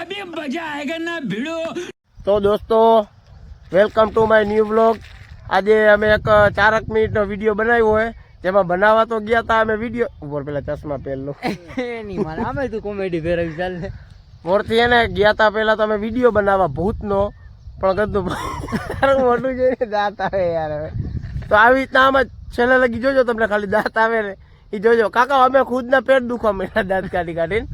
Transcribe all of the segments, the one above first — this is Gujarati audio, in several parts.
अभी मजा आएगा ना भिड़ो। तो दोस्तों welcome to my new blog. आज અમે એક 4 મિનિટનો વિડીયો બનાવ્યો હોય, જેમાં બનાવવા તો ગયા હતા અમે વિડીયો ઉપર પેલા ચશ્મા પહેરલો નહીં મારે આમે તું કોમેડી ફેરવી ચાલ ને મોરથી એને ગયા હતા પેલા તમે વિડીયો બનાવવા ભૂતનો, પણ કીધું મોટું જોઈને દાંત આવે યાર. હવે તો આવી રીતના આમ જ છેલ્લે લગી જોજો, તમને ખાલી દાંત આવે ને એ જોજો. કાકા અમે ખુદના પેટ દુખવા મળ્યા દાંત કાઢી કાઢીને.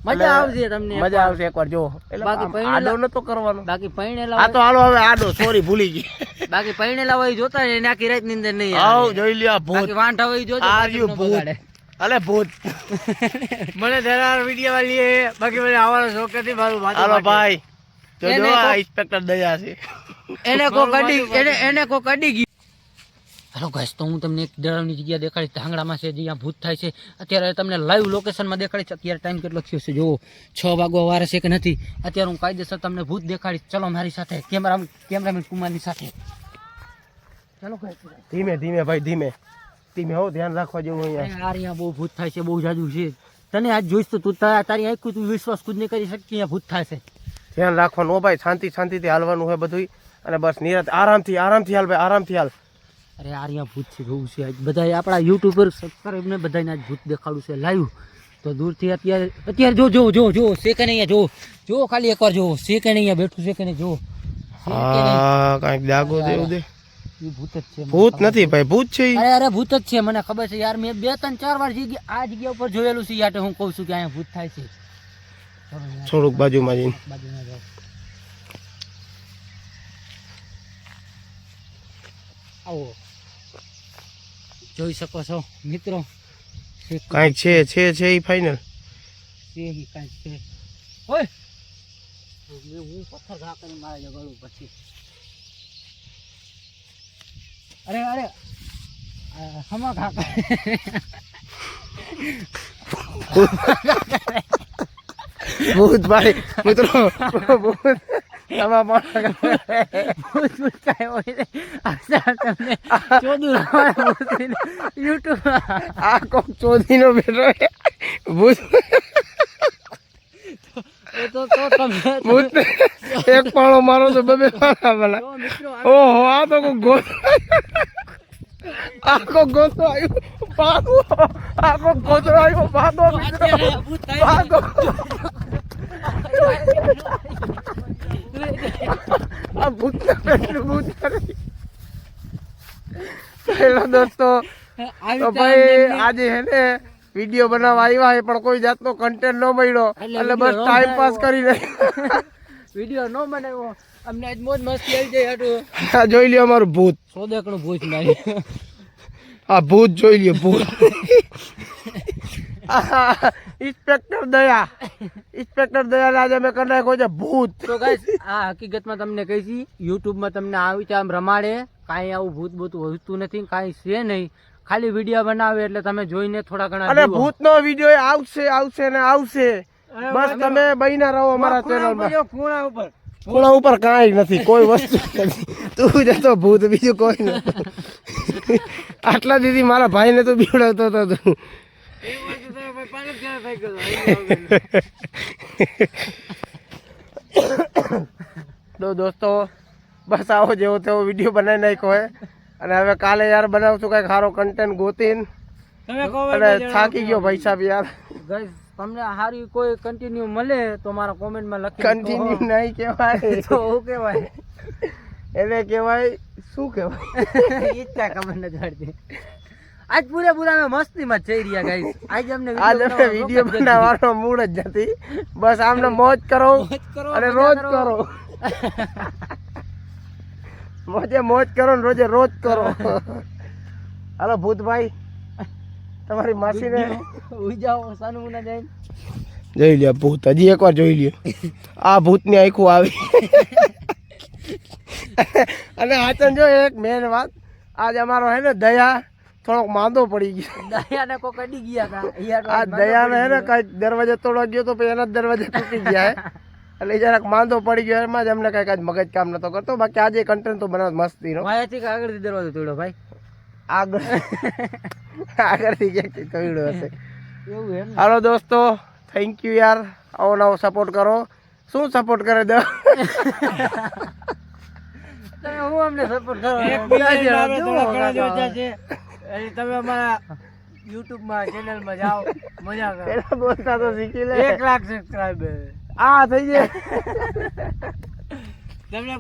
મજા આવશે તમને, મજા આવશે એકવાર જો. બાકી આડો નતો કરવાનો, બાકી પૈણેલા આ તો હાલો હવે આડો, સોરી ભૂલી ગઈ. બાકી પૈણેલા હોય જોતા ને નાખી રાત ની અંદર નહીં આવ જોઈ લ્યો ભૂત. બાકી વાંઢા હોય જોજો આર્યું ભૂત. અલે ભૂત મને ધરાર વિડિયો વાળી હે, બાકી મને આવવાનો શોખ નથી મારું માથું. હાલો ભાઈ જોજો આ ઇન્સ્પેક્ટર દયા છે, એને કો કડી ગઈ. હેલો ગાઈસ, તો હું તમને એક ડરાવની જગ્યા દેખાડીશ, ધાંગડામાં છે, જ્યાં ભૂત થાય છે. અત્યારે તમને લાઈવ લોકેશનમાં દેખાડીશ. અત્યારે ટાઈમ કેટલો થયો છે જો 6 વાગવા વારે છે કે નથી. અત્યારે હું કાયદેસર તમને ભૂત દેખાડીશ. ચલો મારી સાથે, કેમેરામેન કુમારની સાથે. ચલો ધીમે ધીમે ભાઈ ધીમે ધીમે હો, ધ્યાન રાખવા જેવું અહીંયા. અહીંયા બહુ ભૂત થાય છે, બહુ જાજુ છે. તને આજ જોઈશ તો તું તારી આંખું તું વિશ્વાસ ખુદ નહીં કરી શકતી, અહીંયા ભૂત થાય છે. ધ્યાન રાખવાનું ભાઈ, શાંતિથી હાલવાનું હોય બધું, અને બસ નિરાત આરામથી હાલ ભાઈ, આરામથી હાલ. અરે આર્યા ભૂત છે જોવું છે આજ. બધા આપણા યુટ્યુબર સબસ્ક્રાઈબ ને બધાને આજ ભૂત દેખાડું છે લાઈવ. તો દૂરથી અત્યારે જો છે કે નહીં, જો ખાલી એકવાર જો છે કે નહીં, અહીંયા બેઠું છે કે નહીં, જો કાંઈક દાગો દેવું દે. એ ભૂત જ છે, ભૂત નથી ભાઈ, ભૂત છે. અરે ભૂત જ છે, મને ખબર છે યાર. મેં 2-3-4 વાર આ જગ્યા ઉપર જોયેલું છે યાર. હું કહું છું કે અહીંયા ભૂત થાય છે. થોડુંક બાજુમાં જઈને જાઓ. આવો જોઈ શકો છો મિત્રો, કાંઈક છે એ ફાઇનલ કાંઈક છે. ઓય હું પથ્થર ઘા કરી મારે જગળું પછી. અરે હમા ઘા ભૂત ભાઈ મિત્રો, ભૂત આ કોક ચોધી નો બેઠો ભૂત. ભૂત એક પાળો મારો તો બબે પાળા. ઓહો આ તો કોક ગોતો, આ કોક ગોતો આવ્યો ભાગો, આ કોક ગોતો આવ્યો ભાગો મિત્રો, ભાગો. આ ભૂત હેલો દોસ્તો, તો ભાઈ આજે હે ને વિડીયો બનાવવા આવ્યા છે, પણ કોઈ જાતનો કન્ટેન્ટ ન મળ્યો એટલે બસ ટાઈમ પાસ કરી લે. વિડીયો ન બનાવ્યો, અમને આજ મોજ મસ્તી આવી જાય. આ જોઈ લ્યો અમારું ભૂત, સોદેકણું ભૂત મારી. આ ભૂત જોઈ લ્યો ભૂત. ઇન્સ્પેક્ટર દયા આજે અમે કરી નાખ્યો છે ભૂત. તો ગાઈસ આ હકીકતમાં તમને કહી છે, યુટ્યુબમાં તમને આવી આમ રમાડે, કાંઈ આવું ભૂત હોતું નથી, કાંઈ છે નહીં. ખાલી વિડીયો બનાવે એટલે તમે જોઈને થોડા ઘણા. અને ભૂતનો વિડીયો આવશે ને આવશે. બસ તમે બહીના રહો અમારા ચેનલમાં. ખૂણા ઉપર કાંઈ નથી, કોઈ વસ્તુ નથી. તું જતો ભૂત, બીજું કોઈ નથી. આટલા દીદી મારા ભાઈને તું બીવડાવતો હતો તું. તો દોસ્તો બસ આવો જેવો તેવો વિડીયો બનાવી નાખ્યો હોય, અને હવે કાલે યાર બનાવશું કઈક સારો કન્ટેન્ટ ગોતીને. અને થાકી ગયો ભાઈ સાહેબ યાર. તમને સારી કોઈ કન્ટિન્યુ મળે તો મારા કોમેન્ટમાં લખી. કન્ટિન્યુ નહીં કહેવાય તો શું કહેવાય? એને કહેવાય શું કહેવાય ઈચ્છા ખબર નથી પડતી. આજ પૂરેપૂરા મસ્તીમાં જઈ રહ્યા ગાઈસ. આજ અમને વિડીયો બનાવવાનો મૂડ જ નથી. બસ આમને મોજ કરો અને રોજ કરો. મોજ કરો ને રોજ કરો. હાલો ભૂતભાઈ, તમારી માસીને ઉજાઓ સાનુમુના જઈને જોઈ લ્યો ભૂત. હજી એકવાર જોઈ લ્યો. આ ભૂતની આંખો આવી. અને આચન જો એક મેન વાત, આજ અમારો હે ને દયા થોડોક માંદો પડી ગયો. દયાને કો કડી ગયા હતા. આ દયાને હે ને કઈ દરવાજો તોડવા ગયો તો પછી એના દરવાજા તૂટી ગયા એટલે જરાક માંદો પડી ગયો. એમાં જ અમને કઈ કાંઈ મગજ કામ નતો કરતો. બાકી આજે કન્ટેન્ટ તો બનાવ મસ્તી નો. માયાથી આગળથી દરવાજો તોડ્યો ભાઈ. આગળથી ક્યાંક તોડ્યો હશે એવું એમ. હાલો દોસ્તો, થેન્ક યુ યાર, આવો નવો સપોર્ટ કરો. શું સપોર્ટ કરે દો? હું અમને સપોર્ટ કરો. તમે અમારા યુટ્યુબ માં ચેનલ માં જાઓ, મજા કરો. પેલા બોલતા તો શીખી લે. 1 લાખ સબસ્ક્રાઇબર આ થઈ જાય. તમને